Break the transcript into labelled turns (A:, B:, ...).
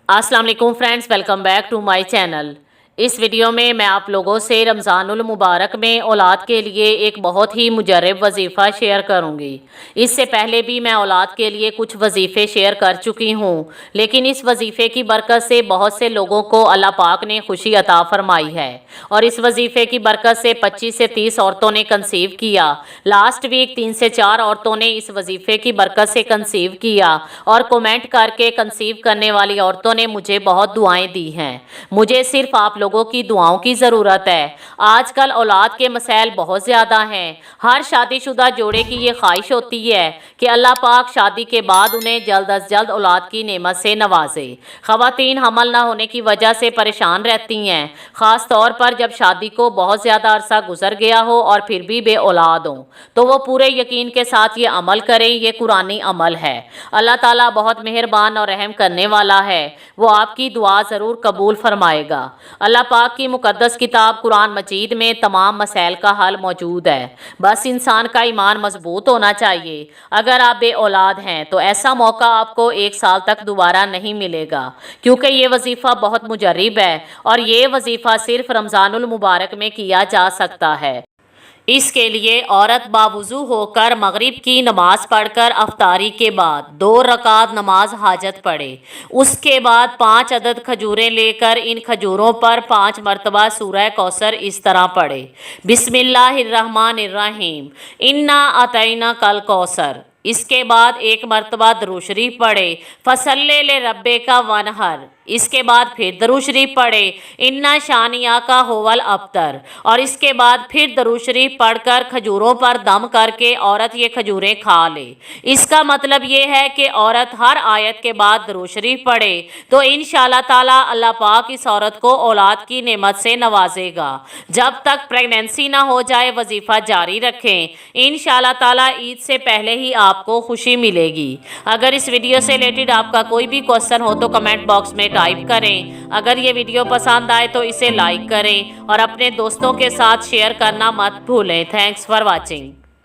A: अस्सलाम वालेकुम friends, welcome back to my channel. इस वीडियो में मैं आप लोगों से रमज़ानुल मुबारक में औलाद के लिए एक बहुत ही मुजर्रब वजीफ़ा शेयर करूंगी। इससे पहले भी मैं औलाद के लिए कुछ वजीफ़े शेयर कर चुकी हूं, लेकिन इस वजीफ़े की बरकत से बहुत से लोगों को अल्लाह पाक ने खुशी अता फरमाई है और इस वजीफ़े की बरकत से 25 से 30 औरतों ने कंसीव किया। लास्ट वीक 3 से 4 औरतों ने इस वजीफ़े की बरकत से कंसीव किया और कमेंट करके कंसीव करने वाली औरतों ने मुझे बहुत दुआएं दी हैं। मुझे सिर्फ आप लोगों की दुआओं की ज़रूरत है। आजकल औलाद के मसाइल बहुत ज़्यादा हैं। हर शादीशुदा जोड़े की ये ख्वाहिश होती है कि अल्लाह पाक शादी के बाद उन्हें जल्द अज जल्द औलाद की नेमत से नवाजे। ख़वातीन हमल ना होने की वजह से परेशान रहती हैं, ख़ास तौर पर जब शादी को बहुत ज़्यादा अरसा गुजर गया हो और फिर भी बे औलाद हों, तो वो पूरे यकीन के साथ ये अमल करें। ये कुरानी अमल है। अल्लाह ताला बहुत मेहरबान और रहम करने वाला है, वो आपकी दुआ ज़रूर कबूल फरमाएगा। अल्लाह पाक की मुकद्दस किताब कुरान मजीद में तमाम मसाइल का हल मौजूद है। बस इंसान का ईमान मजबूत होना चाहिए। अगर आप बे औलाद हैं तो ऐसा मौका आपको 1 साल तक दोबारा नहीं मिलेगा, क्योंकि ये वजीफ़ा बहुत मुजर्रब है और ये वजीफ़ा सिर्फ रमज़ानुल मुबारक में किया जा सकता है। इसके लिए औरत बावुज़ू होकर मगरिब की नमाज़ पढ़कर अफ्तारी के बाद 2 रकात नमाज हाजत पढ़े। उसके बाद 5 अदद खजूरें लेकर इन खजूरों पर 5 मरतबा सूरह कौसर इस तरह पढ़े। बिस्मिल्लाहिर्रहमानिर्रहीम, इन्ना अतैना कल कौसर। इसके बाद 1 मरतबा दरूद शरीफ पढ़े, फसल्ले ले रब्बे का वनहर। इसके बाद फिर दरूद शरीफ पढ़े, इन्ना शानिया का होवल अबतर। और इसके बाद फिर दरूद शरीफ पढ़कर खजूरों पर दम करके औरत ये खजूरें खा ले। इसका मतलब ये है कि औरत हर आयत के बाद दरूद शरीफ पढ़े तो इंशाअल्लाह ताला अल्लाह पाक इस औरत को औलाद की नेमत से नवाजेगा। जब तक प्रेगनेंसी ना हो जाए वजीफ़ा जारी रखें, इंशाअल्लाह ताला ईद से पहले ही आपको खुशी मिलेगी। अगर इस वीडियो से रिलेटेड आपका कोई भी क्वेश्चन हो तो कमेंट बॉक्स में टाइप करें। अगर ये वीडियो पसंद आए तो इसे लाइक करें और अपने दोस्तों के साथ शेयर करना मत भूलें। Thanks for watching.